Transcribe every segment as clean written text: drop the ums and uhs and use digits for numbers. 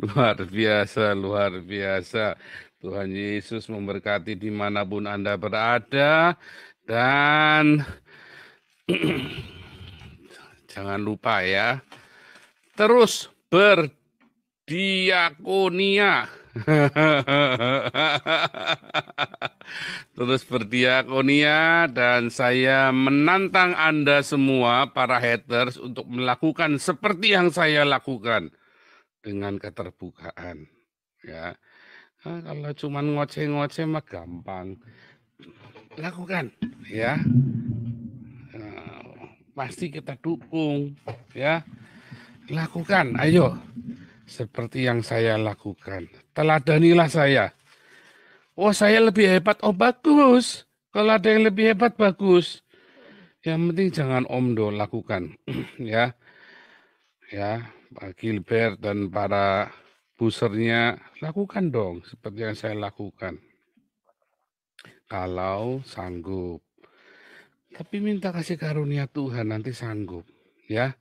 Luar biasa, luar biasa. Tuhan Yesus memberkati dimanapun Anda berada. Dan jangan lupa ya, terus berdiakonia. Terus berdiakonia dan saya menantang Anda semua para haters untuk melakukan seperti yang saya lakukan dengan keterbukaan. Ya, kalau cuma ngoceh-ngoceh mah gampang. Lakukan, ya. Pasti kita dukung, ya. Lakukan, ayo. Seperti yang saya lakukan. Teladanilah saya. Oh, saya lebih hebat. Oh, bagus. Kalau ada yang lebih hebat, bagus. Yang penting jangan omdo, lakukan. Ya, ya, Pak Gilbert dan para busernya, lakukan dong seperti yang saya lakukan. Kalau sanggup. Tapi minta kasih karunia Tuhan, nanti sanggup. Ya,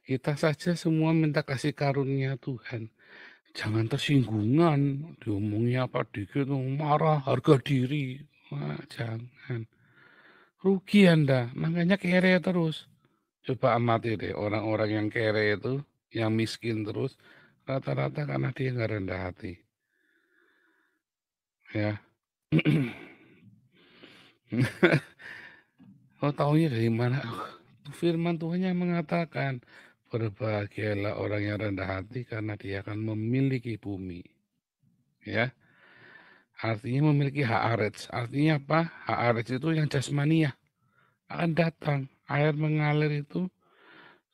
kita saja semua minta kasih karunia Tuhan. Jangan tersinggungan, diomongnya apa dikit, marah, harga diri. Wah, jangan. Rugi Anda, makanya kere terus. Coba amati deh, orang-orang yang kere itu, yang miskin terus, rata-rata karena dia nggak rendah hati. Ya, oh taunya dari mana? Firman Tuhan yang mengatakan, berbahagialah orang yang rendah hati karena dia akan memiliki bumi. Ya, artinya memiliki hak aret. Artinya apa? Hak aret itu yang jasmania akan datang. Air mengalir itu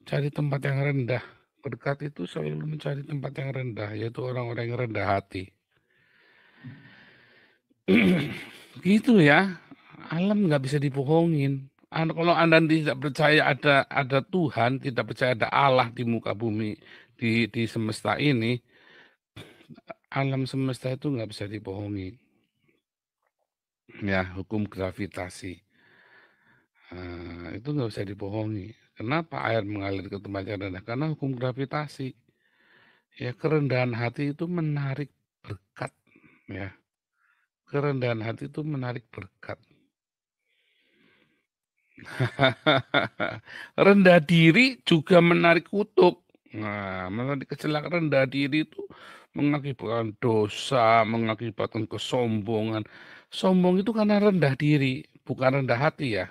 cari tempat yang rendah. Berkat itu selalu mencari tempat yang rendah, yaitu orang-orang yang rendah hati. Gitu ya, alam nggak bisa dibohongin. Kalau Anda tidak percaya ada Tuhan, tidak percaya ada Allah di muka bumi, di semesta ini, alam semesta itu nggak bisa dibohongi. Ya, hukum gravitasi. Itu nggak bisa dibohongi. Kenapa air mengalir ke tempat yang rendah? Karena hukum gravitasi. Ya, kerendahan hati itu menarik berkat. Ya, kerendahan hati itu menarik berkat. Rendah diri juga menarik kutub. Nah, menarik kecelakaan rendah diri itu mengakibatkan dosa, mengakibatkan kesombongan. Sombong itu karena rendah diri, bukan rendah hati ya.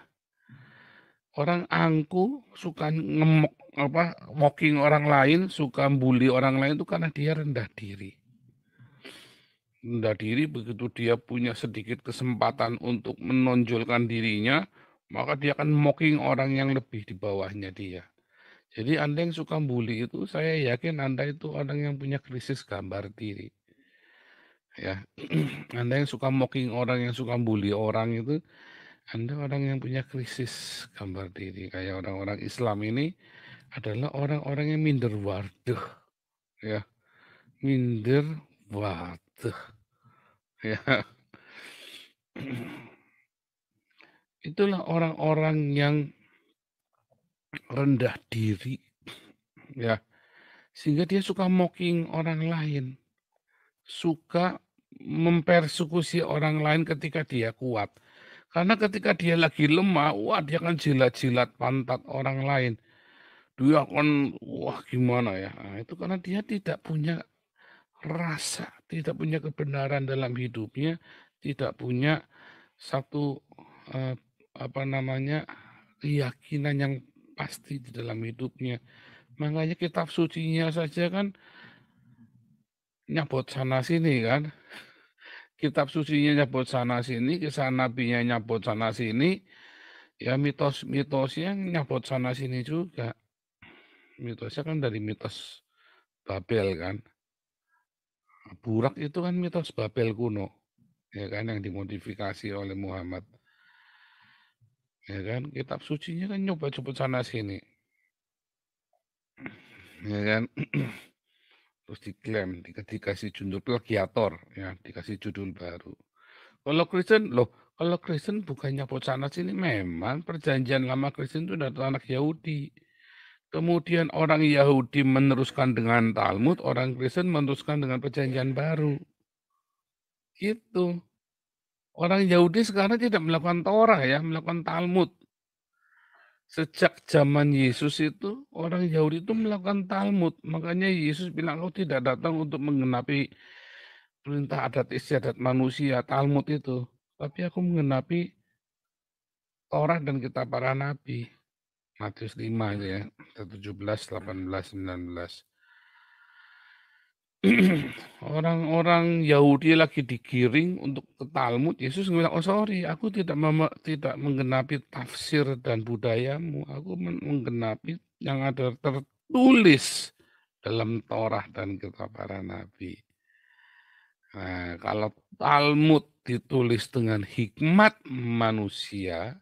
Orang angku suka ngemok apa mocking orang lain, suka bully orang lain itu karena dia rendah diri. Rendah diri begitu dia punya sedikit kesempatan untuk menonjolkan dirinya, maka dia akan mocking orang yang lebih di bawahnya dia. Jadi Anda yang suka bully itu, saya yakin Anda itu orang yang punya krisis gambar diri. Ya, Anda yang suka mocking orang, yang suka bully orang itu, Anda orang yang punya krisis gambar diri. Kayak orang-orang Islam ini adalah orang-orang yang minder waduh, ya, minder waduh, ya. Itulah orang-orang yang rendah diri, ya, sehingga dia suka mocking orang lain, suka mempersekusi orang lain ketika dia kuat. Karena ketika dia lagi lemah, wah dia akan jilat-jilat pantat orang lain. Dia akan, wah gimana ya. Nah, itu karena dia tidak punya rasa, tidak punya kebenaran dalam hidupnya, tidak punya satu eh, apa namanya keyakinan yang pasti di dalam hidupnya. Makanya kitab sucinya saja kan nyabot sana sini kan. Kitab sucinya nyabot sana sini, kisah nabinya nyabot sana sini, ya mitos-mitosnya nyabot sana sini juga. Mitosnya kan dari mitos Babel kan. Burak itu kan mitos Babel kuno, ya kan yang dimodifikasi oleh Muhammad. Ya kan, kitab sucinya kan nyoba-coba sana sini, ya kan. Terus diklaim, dikasih judul plagiator, ya, dikasih judul baru. Kalau Kristen, loh, kalau Kristen bukannya nyabot sana sini, memang perjanjian lama Kristen itu dari anak Yahudi. Kemudian orang Yahudi meneruskan dengan Talmud, orang Kristen meneruskan dengan Perjanjian Baru. Gitu. Orang Yahudi sekarang tidak melakukan Torah ya, melakukan Talmud. Sejak zaman Yesus itu, orang Yahudi itu melakukan Talmud. Makanya Yesus bilang, "Aku tidak datang untuk menggenapi perintah adat istiadat manusia, Talmud itu. Tapi aku menggenapi Torah dan kitab para nabi." Matius 5 itu ya, 17, 18, 19. Orang-orang Yahudi lagi digiring untuk ke Talmud, Yesus bilang, "Oh sorry, aku tidak menggenapi tafsir dan budayamu, aku menggenapi yang ada tertulis dalam Torah dan kitab para nabi." Nah, kalau Talmud ditulis dengan hikmat manusia,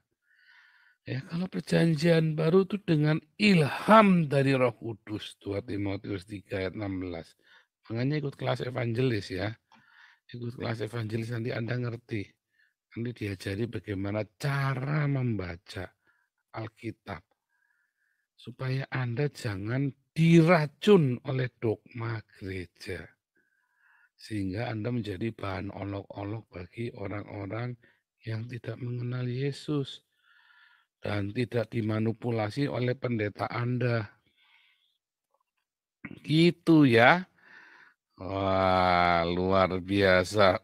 ya kalau perjanjian baru itu dengan ilham dari Roh Kudus, 2 Timotius 3 ayat 16. Makanya ikut kelas evangelis ya. Ikut kelas evangelis nanti Anda ngerti. Nanti diajari bagaimana cara membaca Alkitab. Supaya Anda jangan diracun oleh dogma gereja. Sehingga Anda menjadi bahan olok-olok bagi orang-orang yang tidak mengenal Yesus. Dan tidak dimanipulasi oleh pendeta Anda. Gitu ya. Wah, luar biasa.